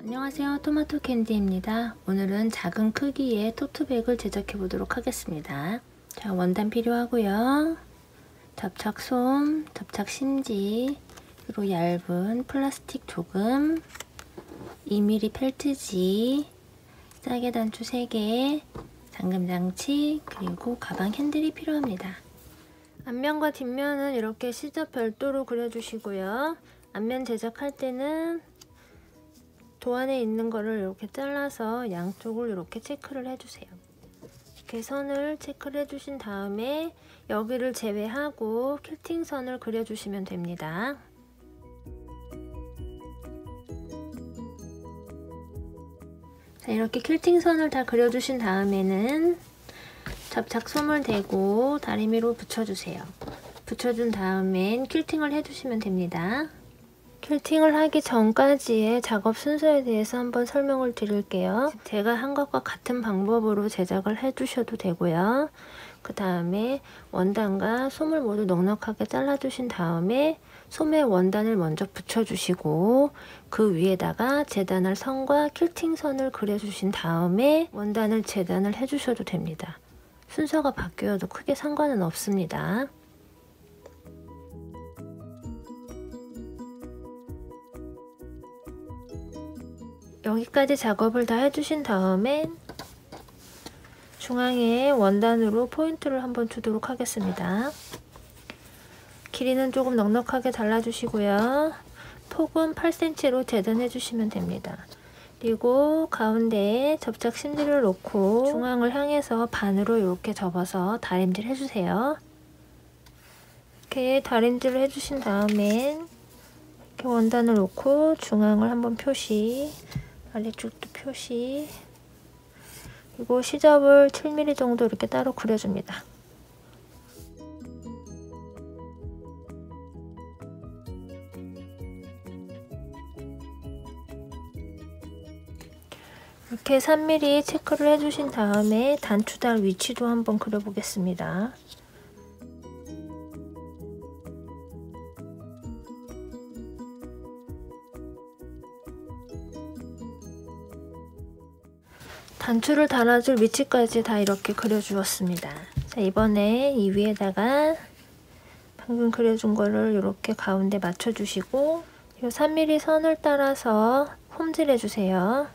안녕하세요, 토마토 캔디입니다. 오늘은 작은 크기의 토트백을 제작해 보도록 하겠습니다. 자, 원단 필요하고요. 접착솜, 접착심지, 그리고 얇은 플라스틱 조금, 2mm 펠트지, 싸게 단추 3개, 잠금장치, 그리고 가방 핸들이 필요합니다. 앞면과 뒷면은 이렇게 시접 별도로 그려주시고요. 앞면 제작할 때는 도안에 있는 거를 이렇게 잘라서 양쪽을 이렇게 체크를 해주세요. 이렇게 선을 체크를 해주신 다음에 여기를 제외하고 퀼팅 선을 그려주시면 됩니다. 자, 이렇게 퀼팅 선을 다 그려주신 다음에는 접착솜을 대고 다리미로 붙여주세요. 붙여준 다음엔 퀼팅을 해주시면 됩니다. 퀼팅을 하기 전까지의 작업 순서에 대해서 한번 설명을 드릴게요. 제가 한 것과 같은 방법으로 제작을 해주셔도 되고요. 그 다음에 원단과 솜을 모두 넉넉하게 잘라주신 다음에 솜에 원단을 먼저 붙여주시고 그 위에다가 재단할 선과 퀼팅 선을 그려주신 다음에 원단을 재단을 해주셔도 됩니다. 순서가 바뀌어도 크게 상관은 없습니다. 여기까지 작업을 다 해주신 다음에 중앙에 원단으로 포인트를 한번 주도록 하겠습니다. 길이는 조금 넉넉하게 잘라주시고요. 폭은 8cm로 재단해 주시면 됩니다. 그리고 가운데에 접착 심지를 놓고 중앙을 향해서 반으로 이렇게 접어서 다림질 해주세요. 이렇게 다림질을 해주신 다음엔 이렇게 원단을 놓고 중앙을 한번 표시, 아래쪽도 표시, 그리고 시접을 7mm 정도 이렇게 따로 그려줍니다. 이렇게 3mm 체크를 해주신 다음에 단추달 위치도 한번 그려보겠습니다. 단추를 달아줄 위치까지 다 이렇게 그려주었습니다. 자, 이번에 이 위에다가 방금 그려준 거를 이렇게 가운데 맞춰주시고 이 3mm 선을 따라서 홈질해주세요.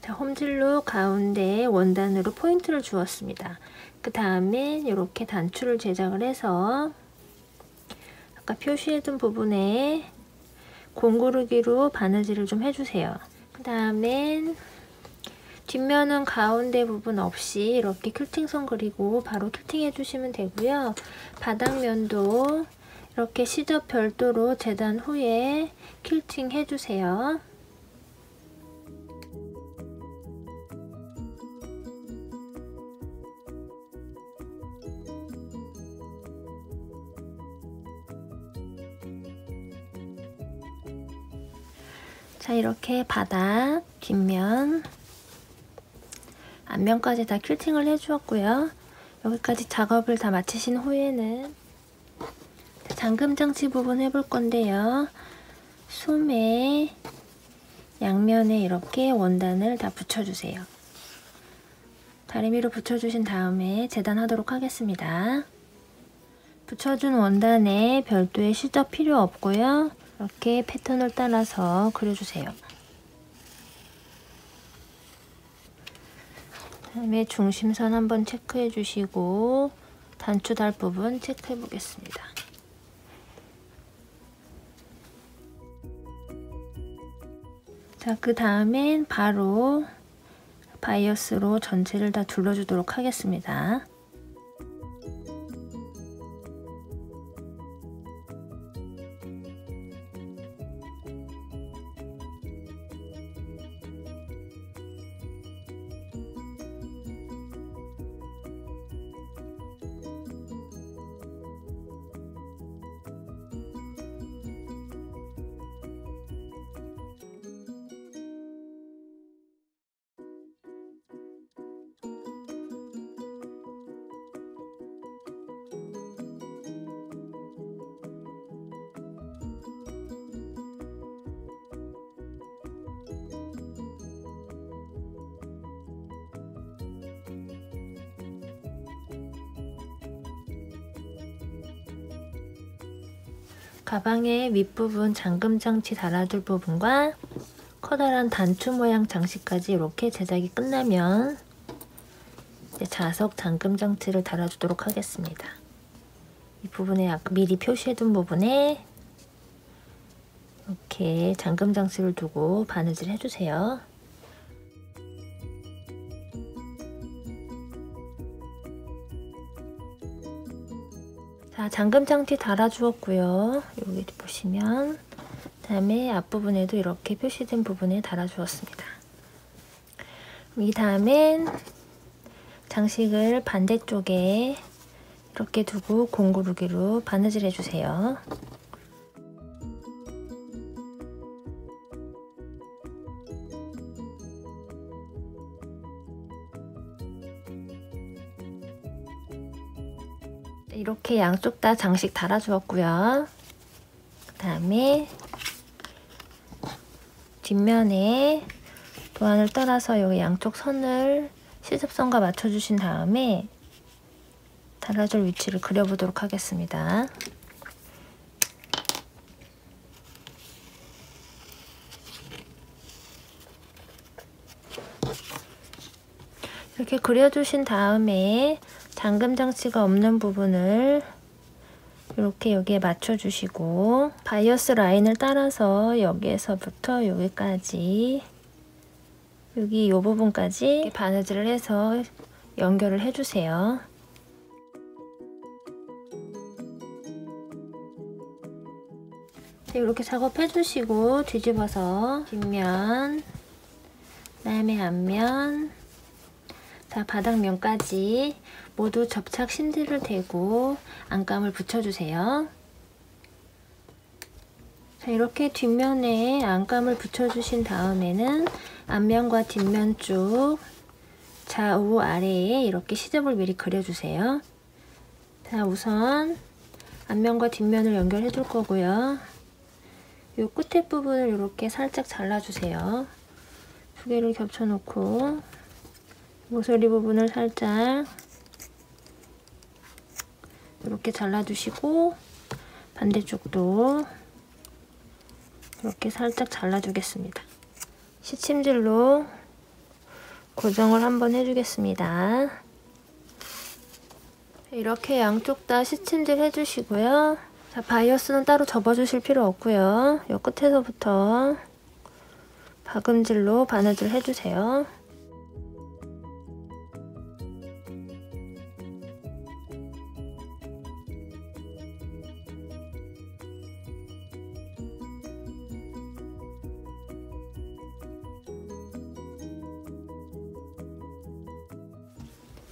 자, 홈질로 가운데에 원단으로 포인트를 주었습니다. 그 다음에 이렇게 단추를 제작을 해서 아까 표시해둔 부분에 공구르기로 바느질을 좀 해주세요. 그 다음엔 뒷면은 가운데 부분 없이 이렇게 퀼팅선 그리고 바로 퀼팅 해주시면 되고요. 바닥면도 이렇게 시접 별도로 재단 후에 퀼팅 해주세요. 자, 이렇게 바닥, 뒷면, 앞면까지 다 퀼팅을 해주었고요. 여기까지 작업을 다 마치신 후에는 잠금장치 부분 해볼 건데요. 솜에 양면에 이렇게 원단을 다 붙여주세요. 다리미로 붙여주신 다음에 재단하도록 하겠습니다. 붙여준 원단에 별도의 시접 필요 없고요. 이렇게 패턴을 따라서 그려주세요. 그다음에 중심선 한번 체크해 주시고 단추 달 부분 체크해 보겠습니다. 자, 그 다음엔 바로 바이어스로 전체를 다 둘러주도록 하겠습니다. 가방의 윗부분 잠금장치 달아줄 부분과 커다란 단추 모양 장식까지 이렇게 제작이 끝나면 이제 자석 잠금장치를 달아주도록 하겠습니다. 이 부분에 미리 표시해둔 부분에 이렇게 잠금장치를 두고 바느질 해주세요. 자, 잠금장치 달아주었고요. 여기 보시면 그다음에 앞부분에도 이렇게 표시된 부분에 달아주었습니다. 이 다음엔 장식을 반대쪽에 이렇게 두고 공구르기로 바느질 해주세요. 이렇게 양쪽 다 장식 달아주었고요. 그 다음에 뒷면에 도안을 따라서 여기 양쪽 선을 시접선과 맞춰주신 다음에 달아줄 위치를 그려보도록 하겠습니다. 이렇게 그려주신 다음에 잠금장치가 없는 부분을 이렇게 여기에 맞춰주시고 바이어스 라인을 따라서 여기에서부터 여기까지 여기 이 부분까지 바느질을 해서 연결을 해주세요. 이렇게 작업해주시고 뒤집어서 뒷면, 그다음에 앞면, 자 바닥면까지 모두 접착 신들을 대고 안감을 붙여주세요. 자, 이렇게 뒷면에 안감을 붙여주신 다음에는 앞면과 뒷면 쪽 좌우 아래에 이렇게 시접을 미리 그려주세요. 자, 우선 앞면과 뒷면을 연결해 줄 거고요. 이 끝에 부분을 이렇게 살짝 잘라주세요. 두 개를 겹쳐 놓고 모서리 부분을 살짝 이렇게 잘라주시고 반대쪽도 이렇게 살짝 잘라주겠습니다. 시침질로 고정을 한번 해주겠습니다. 이렇게 양쪽 다 시침질 해주시고요. 자, 바이어스는 따로 접어주실 필요 없고요. 이 끝에서부터 박음질로 바느질 해주세요.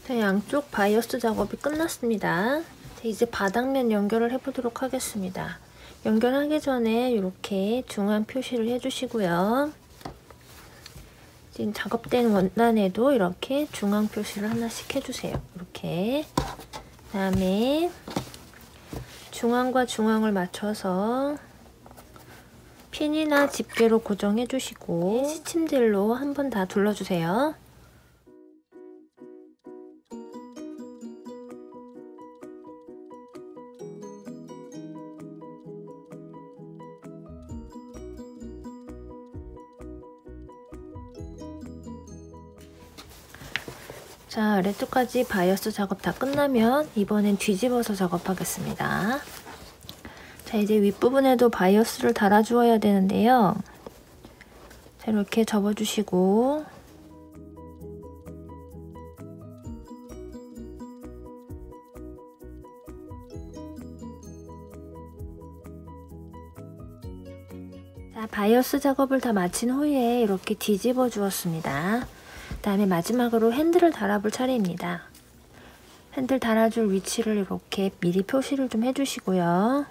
자, 양쪽 바이어스 작업이 끝났습니다. 자, 이제 바닥면 연결을 해보도록 하겠습니다. 연결하기 전에 이렇게 중앙 표시를 해주시고요. 지금 작업된 원단에도 이렇게 중앙 표시를 하나씩 해주세요. 이렇게. 그 다음에 중앙과 중앙을 맞춰서 핀이나 집게로 고정해 주시고 시침질로 한 번 다 둘러주세요. 자, 아래쪽까지 바이어스 작업 다 끝나면 이번엔 뒤집어서 작업하겠습니다. 자, 이제 윗부분에도 바이어스를 달아주어야 되는데요. 자, 이렇게 접어주시고 자, 바이어스 작업을 다 마친 후에 이렇게 뒤집어 주었습니다. 그 다음에 마지막으로 핸들을 달아볼 차례입니다. 핸들 달아줄 위치를 이렇게 미리 표시를 좀 해주시고요.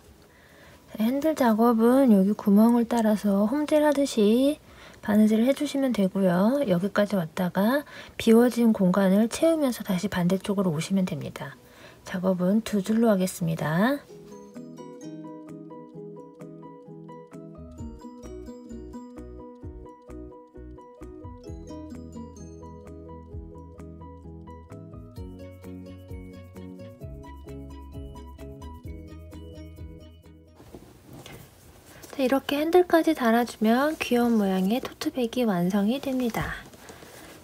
핸들 작업은 여기 구멍을 따라서 홈질 하듯이 바느질을 해주시면 되고요. 여기까지 왔다가 비워진 공간을 채우면서 다시 반대쪽으로 오시면 됩니다. 작업은 두 줄로 하겠습니다. 자, 이렇게 핸들까지 달아주면 귀여운 모양의 토트백이 완성이 됩니다.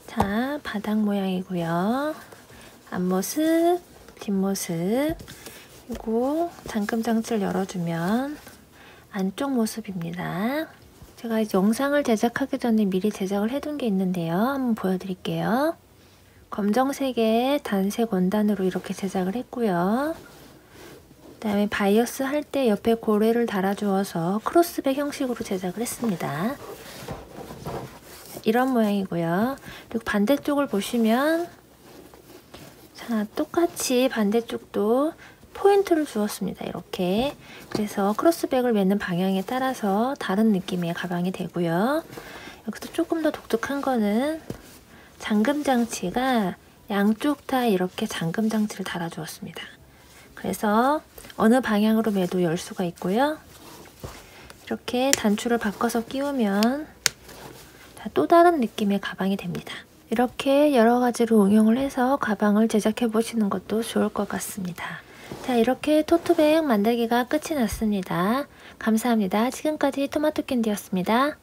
자, 바닥 모양이고요. 앞모습, 뒷모습, 그리고 잠금장치를 열어주면 안쪽 모습입니다. 제가 이제 영상을 제작하기 전에 미리 제작을 해둔 게 있는데요. 한번 보여드릴게요. 검정색의 단색 원단으로 이렇게 제작을 했고요. 그 다음에 바이어스 할 때 옆에 고레를 달아주어서 크로스백 형식으로 제작을 했습니다. 이런 모양이고요. 그리고 반대쪽을 보시면 자, 똑같이 반대쪽도 포인트를 주었습니다. 이렇게. 그래서 크로스백을 매는 방향에 따라서 다른 느낌의 가방이 되고요. 여기서 조금 더 독특한 거는 잠금 장치가 양쪽 다 이렇게 잠금 장치를 달아주었습니다. 그래서 어느 방향으로 매도 열 수가 있고요. 이렇게 단추를 바꿔서 끼우면 또 다른 느낌의 가방이 됩니다. 이렇게 여러 가지로 응용을 해서 가방을 제작해 보시는 것도 좋을 것 같습니다. 자, 이렇게 토트백 만들기가 끝이 났습니다. 감사합니다. 지금까지 토마토 캔디였습니다.